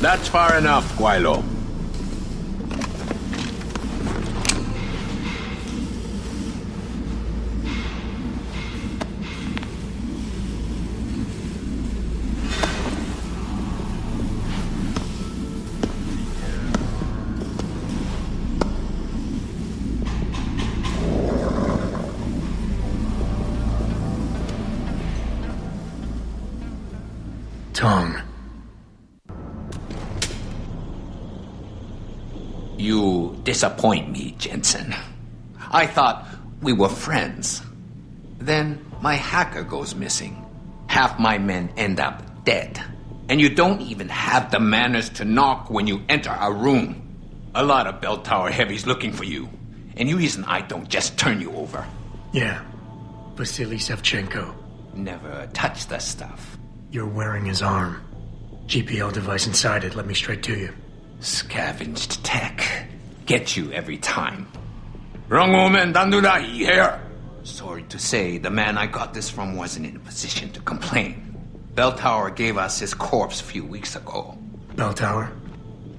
That's far enough, Guaylo. Tongue. You disappoint me, Jensen. I thought we were friends. Then my hacker goes missing. Half my men end up dead. And you don't even have the manners to knock when you enter a room. A lot of bell tower heavies looking for you. Any reason I don't just turn you over? Yeah. Vasily Sevchenko. Never touch the stuff. You're wearing his arm. GPL device inside it. Let me straight to you. Scavenged tech. Get you every time. Wrong woman, don't do that here. Sorry to say, the man I got this from wasn't in a position to complain. Bell Tower gave us his corpse a few weeks ago. Bell Tower?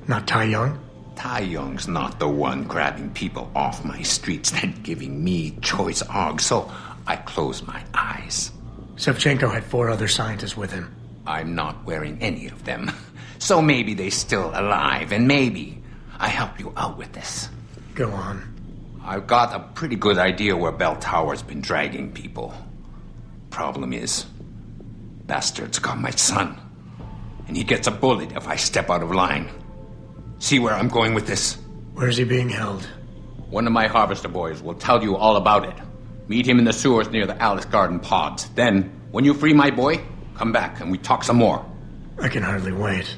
Not Tai Young? Tai Young's not the one grabbing people off my streets and giving me choice AUG, so I closed my eyes. Sevchenko had 4 other scientists with him. I'm not wearing any of them. So maybe they're still alive, and maybe I help you out with this. Go on. I've got a pretty good idea where Bell Tower's been dragging people. Problem is, bastard's got my son. And he gets a bullet if I step out of line. See where I'm going with this? Where's he being held? One of my harvester boys will tell you all about it. Meet him in the sewers near the Alice Garden pods. Then, when you free my boy, come back and we talk some more. I can hardly wait.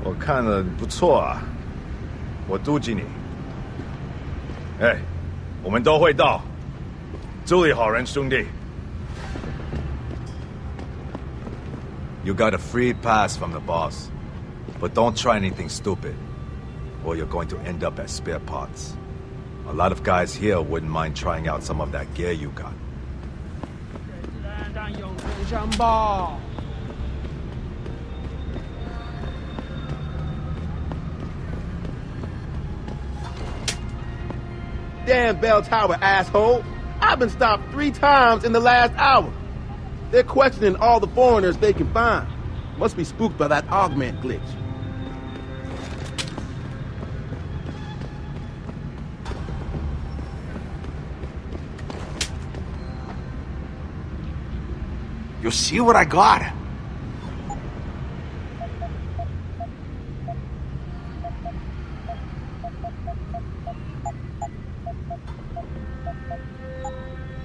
我看了不错啊，我妒忌你。哎，我们都会到，注意好人，兄弟。You got a free pass from the boss, but don't try anything stupid, or you're going to end up as spare parts. A lot of guys here wouldn't mind trying out some of that gear you got. Damn bell tower, asshole! I've been stopped 3 times in the last hour. They're questioning all the foreigners they can find. Must be spooked by that augment glitch. You see what I got?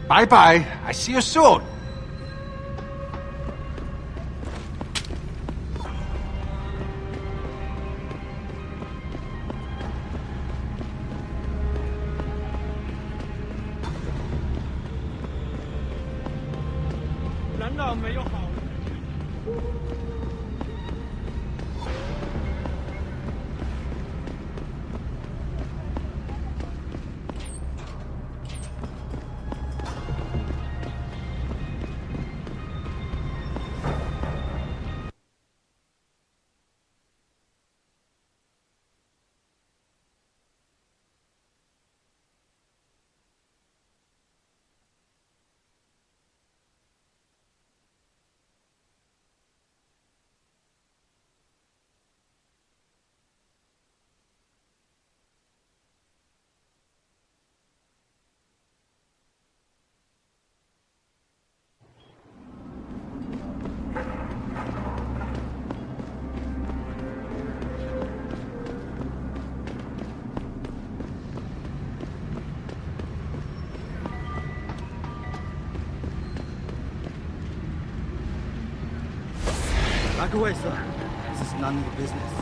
Bye-bye. I see you soon. Back away, sir. This is none of your business.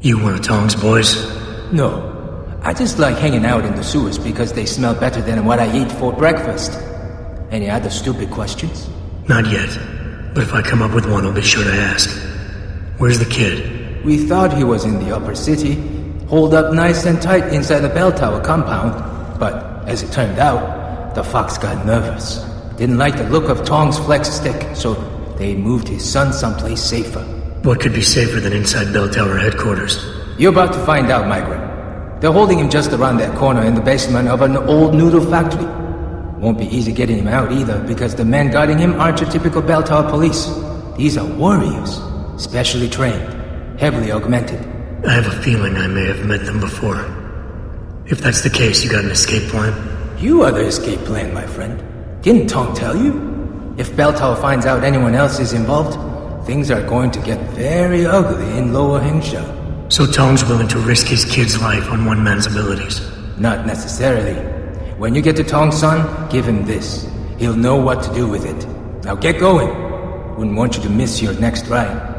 You one of Tong's boys? No. I just like hanging out in the sewers because they smell better than what I eat for breakfast. Any other stupid questions? Not yet. But if I come up with one, I'll be sure to ask. Where's the kid? We thought he was in the upper city, holed up nice and tight inside the bell tower compound. But as it turned out, the fox got nervous. Didn't like the look of Tong's flex stick, so they moved his son someplace safer. What could be safer than inside bell tower headquarters? You're about to find out, migrant. They're holding him just around that corner in the basement of an old noodle factory. Won't be easy getting him out either, because the men guarding him aren't your typical bell tower police. These are warriors, specially trained, heavily augmented. I have a feeling I may have met them before. If that's the case, you got an escape plan? You are the escape plan, my friend. Didn't Tong tell you? If Beltao finds out anyone else is involved, things are going to get very ugly in Lower Hengsha. So Tong's willing to risk his kid's life on one man's abilities? Not necessarily. When you get to Tong's son, give him this. He'll know what to do with it. Now get going. Wouldn't want you to miss your next ride.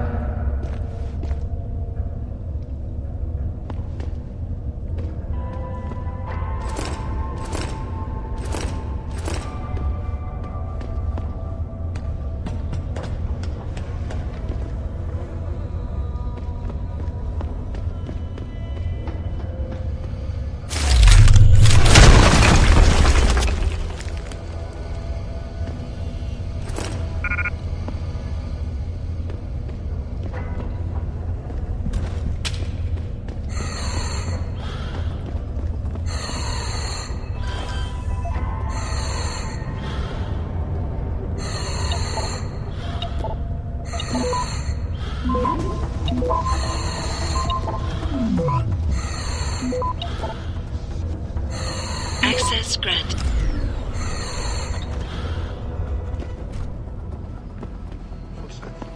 Access granted.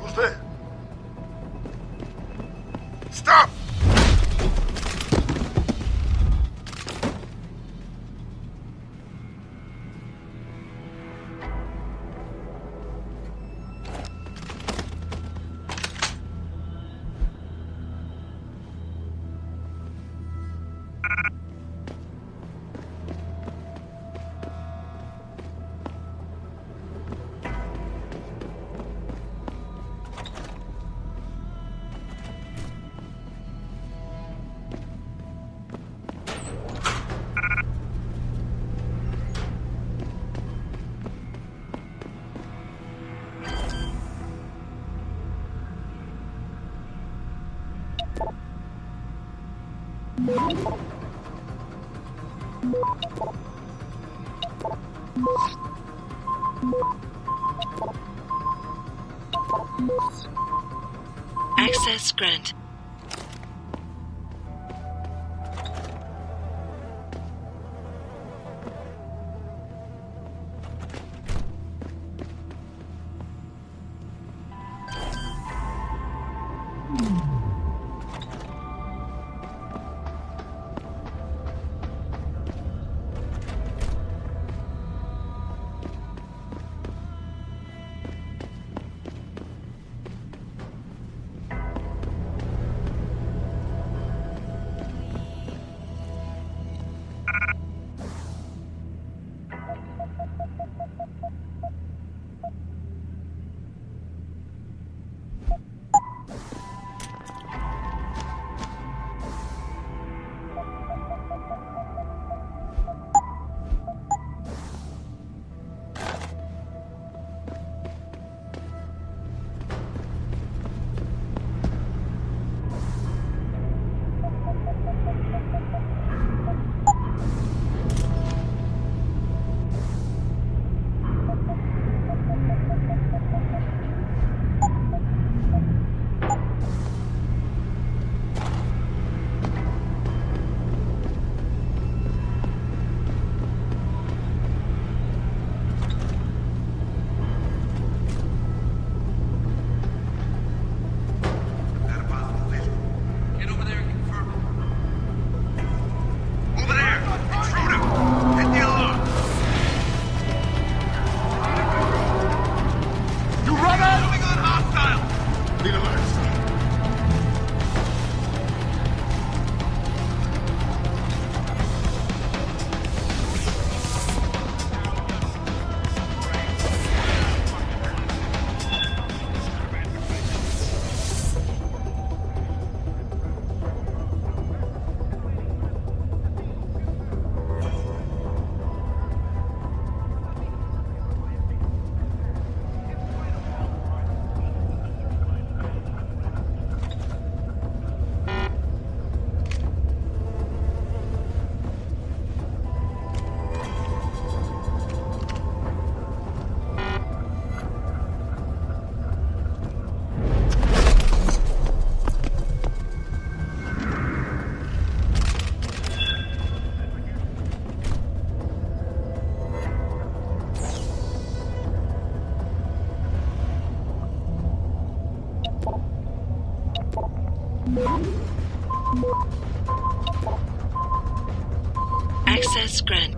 Who's there? Stop! Access granted. Access granted.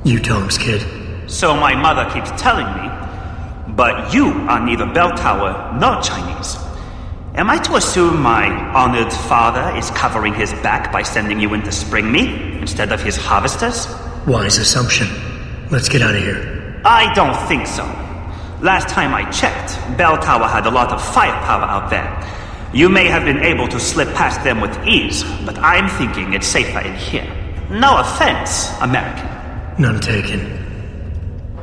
You tell him, kid. So my mother keeps telling me, but you are neither bell tower nor Chinese. Am I to assume my honored father is covering his back by sending you in to spring me instead of his harvesters? Wise assumption. Let's get out of here. I don't think so. Last time I checked, Bell Tower had a lot of firepower out there. You may have been able to slip past them with ease, but I'm thinking it's safer in here. No offense, American. None taken.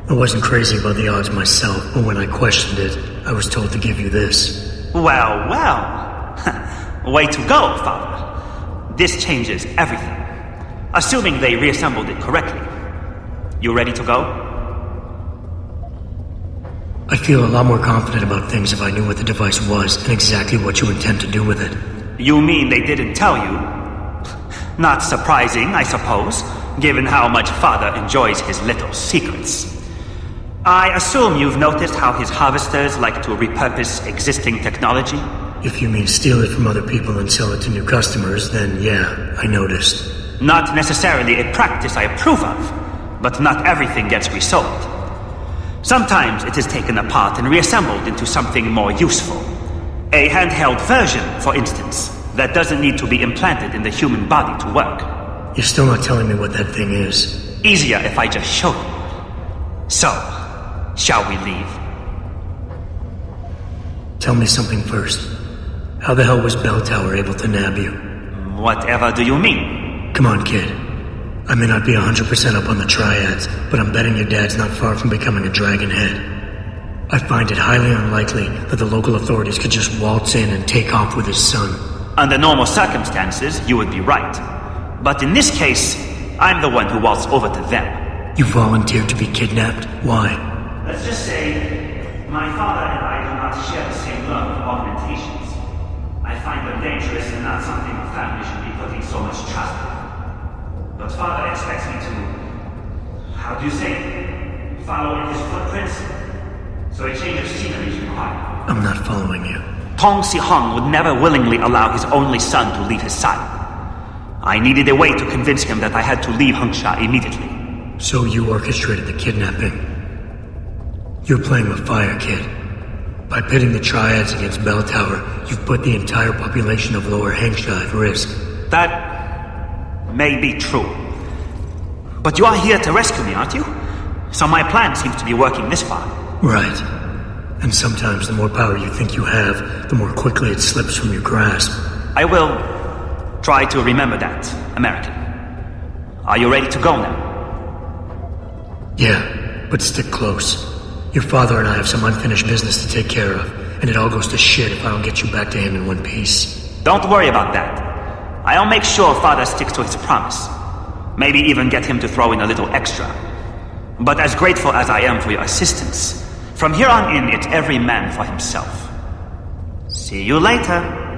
I wasn't crazy about the odds myself, but when I questioned it, I was told to give you this. Well, well. Way to go, Father. This changes everything. Assuming they reassembled it correctly. You ready to go? I feel a lot more confident about things if I knew what the device was and exactly what you intend to do with it. You mean they didn't tell you? Not surprising, I suppose, given how much Father enjoys his little secrets. I assume you've noticed how his harvesters like to repurpose existing technology? If you mean steal it from other people and sell it to new customers, then yeah, I noticed. Not necessarily a practice I approve of, but not everything gets resold. Sometimes it is taken apart and reassembled into something more useful. A handheld version, for instance, that doesn't need to be implanted in the human body to work. You're still not telling me what that thing is. Easier if I just show you. So, shall we leave? Tell me something first. How the hell was Bell Tower able to nab you? Whatever do you mean? Come on, kid. I may not be 100% up on the triads, but I'm betting your dad's not far from becoming a dragon head. I find it highly unlikely that the local authorities could just waltz in and take off with his son. Under normal circumstances, you would be right. But in this case, I'm the one who waltzed over to them. You volunteered to be kidnapped? Why? Let's just say, my father and I do not share the same love of augmentations. I find them dangerous and not something a family should be putting so much trust in. But father expects me to, how do you say, follow in his footprints? So a change of scenery is required. I'm not following you. Tong Si-hung would never willingly allow his only son to leave his side. I needed a way to convince him that I had to leave Hengsha immediately. So you orchestrated the kidnapping. You're playing with fire, kid. By pitting the triads against Bell Tower, you've put the entire population of Lower Hengsha at risk. That may be true. But you are here to rescue me, aren't you? So my plan seems to be working this far. Right. And sometimes the more power you think you have, the more quickly it slips from your grasp. I will try to remember that, American. Are you ready to go now? Yeah, but stick close. Your father and I have some unfinished business to take care of, and it all goes to shit if I don't get you back to him in one piece. Don't worry about that. I'll make sure Father sticks to his promise. Maybe even get him to throw in a little extra. But as grateful as I am for your assistance, from here on in, it's every man for himself. See you later.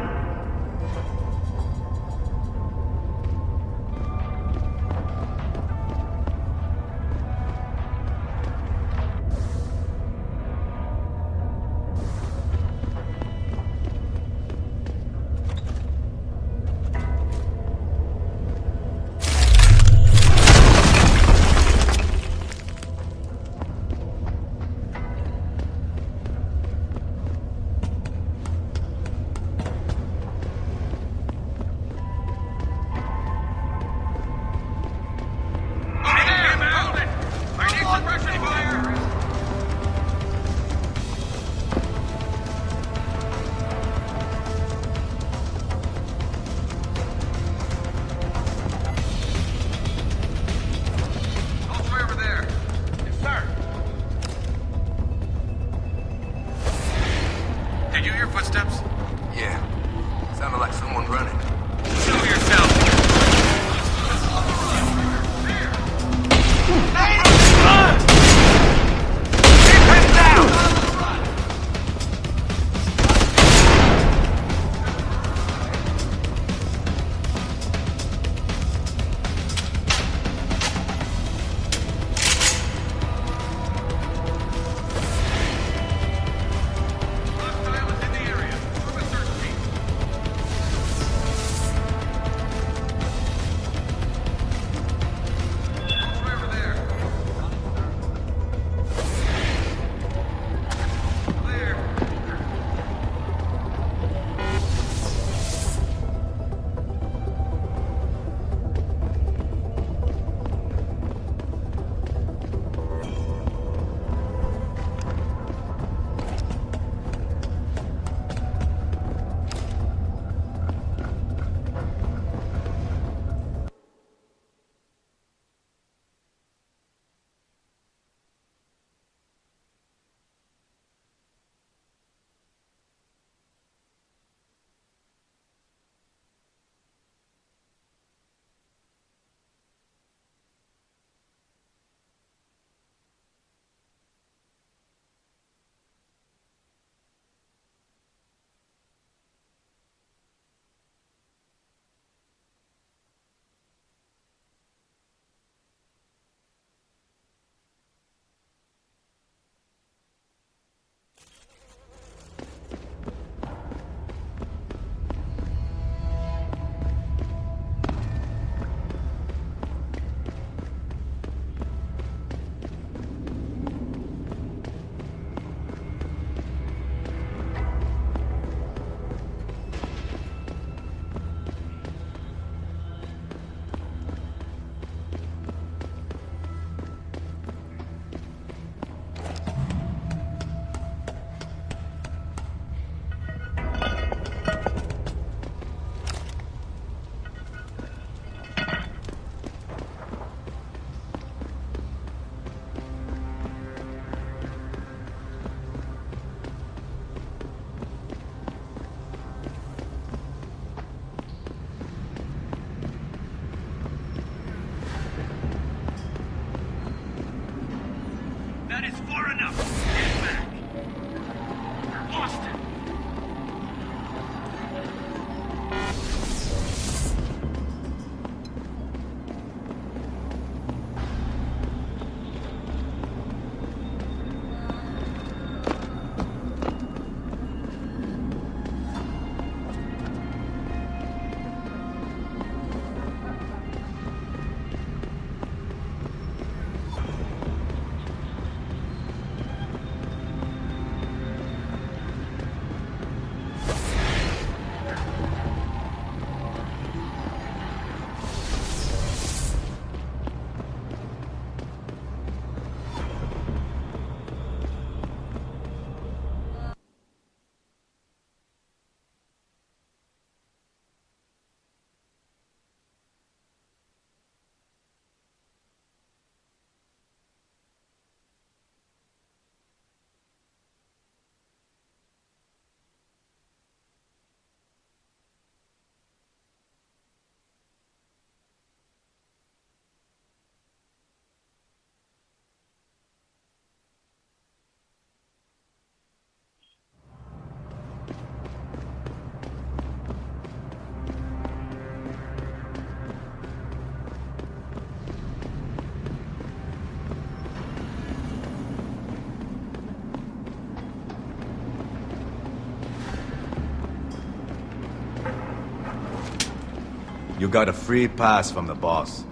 You got a free pass from the boss.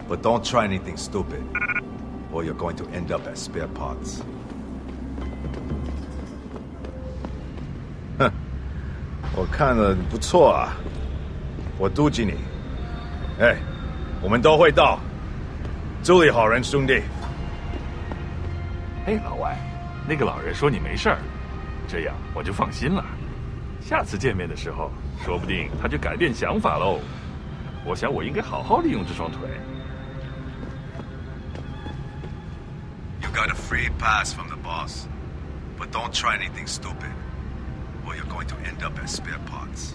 But don't try anything stupid, or you're going to end up as spare parts. 哼，我看了不错啊，我妒忌你。哎，我们都会到，祝你好人兄弟。哎，老外，那个老人说你没事儿，这样我就放心了。下次见面的时候，说不定他就改变想法喽。我想我应该好好利用这双腿。 You got a free pass from the boss, but don't try anything stupid, or you're going to end up as spare parts.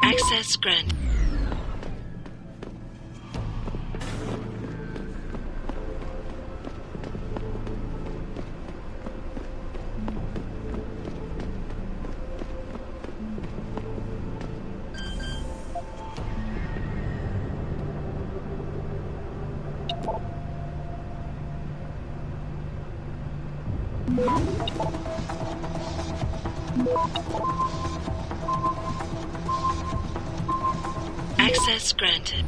Access granted. Access granted.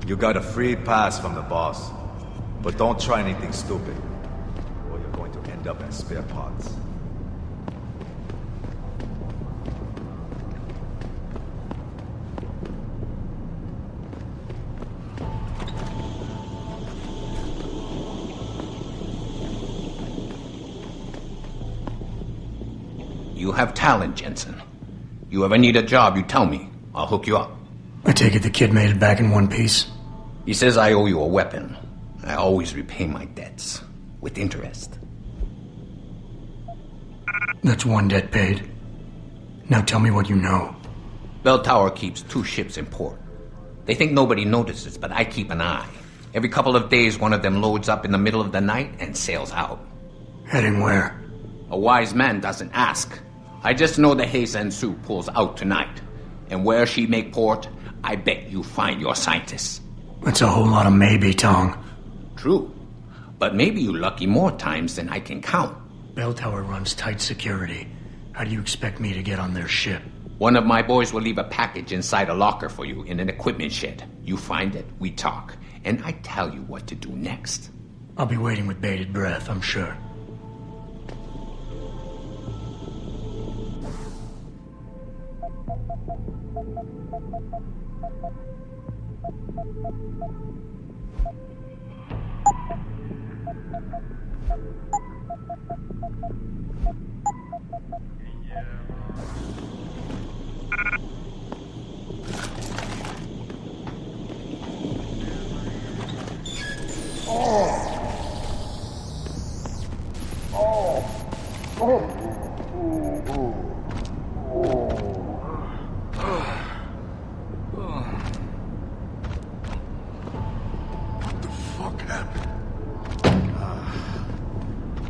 You got a free pass from the boss, but don't try anything stupid, or you're going to end up as spare parts. You have talent, Jensen. You ever need a job, you tell me. I'll hook you up. I take it the kid made it back in one piece? He says I owe you a weapon. I always repay my debts. With interest. That's one debt paid. Now tell me what you know. Bell Tower keeps 2 ships in port. They think nobody notices, but I keep an eye. Every couple of days, one of them loads up in the middle of the night and sails out. Heading where? A wise man doesn't ask. I just know the Heisensu pulls out tonight. And where she make port, I bet you find your scientists. That's a whole lot of maybe, Tong. True. But maybe you lucky more times than I can count. Bell Tower runs tight security. How do you expect me to get on their ship? One of my boys will leave a package inside a locker for you in an equipment shed. You find it, we talk, and I tell you what to do next. I'll be waiting with bated breath, I'm sure. Fuck happened?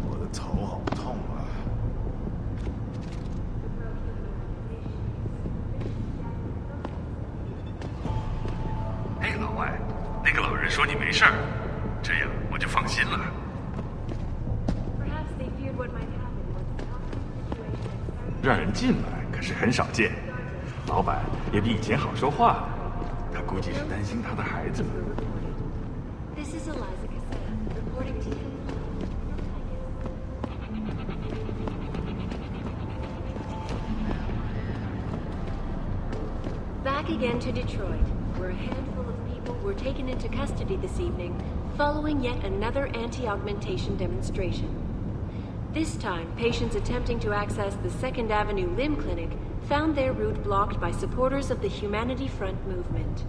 我的头好痛啊！哎，老外，那个老人说你没事儿，这样我就。就放心了。让人进来可是很少见，老板也比以前好说话了。他估计是担心他的孩子们。Back again to Detroit, where a handful of people were taken into custody this evening following yet another anti-augmentation demonstration. This time, patients attempting to access the 2nd Avenue Limb Clinic found their route blocked by supporters of the Humanity Front movement.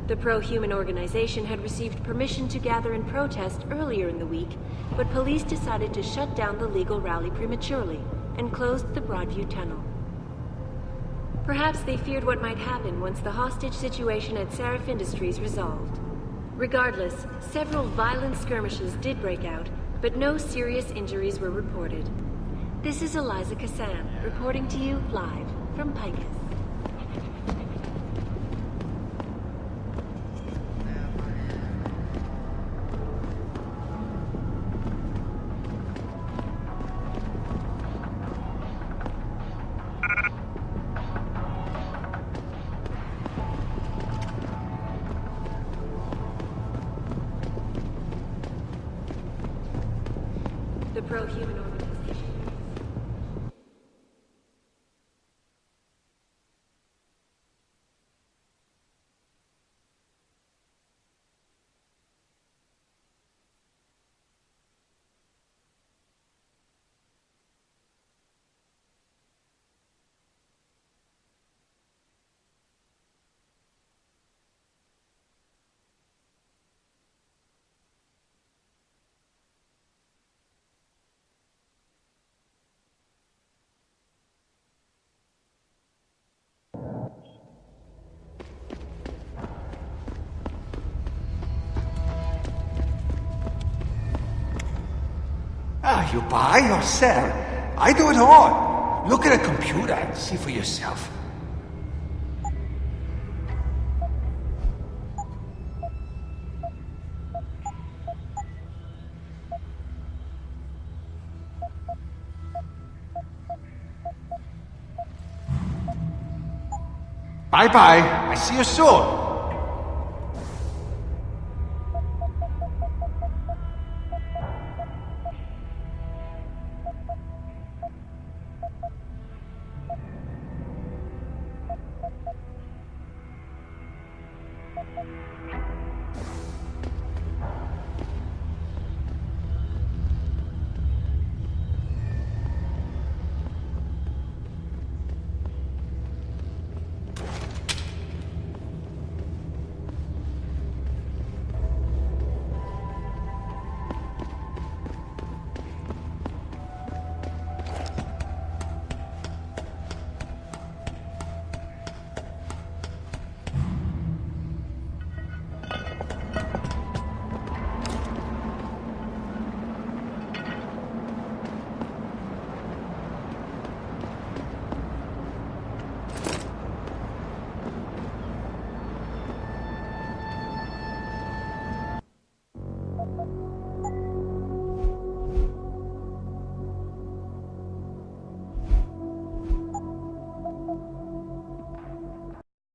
The pro-human organization had received permission to gather and protest earlier in the week, but police decided to shut down the legal rally prematurely and closed the Broadview Tunnel. Perhaps they feared what might happen once the hostage situation at Sarif Industries resolved. Regardless, several violent skirmishes did break out, but no serious injuries were reported. This is Eliza Kassan, reporting to you live from Picus. The pro-human organization. You buy or sell. I do it all. Look at a computer and see for yourself. Bye-bye. I see you soon.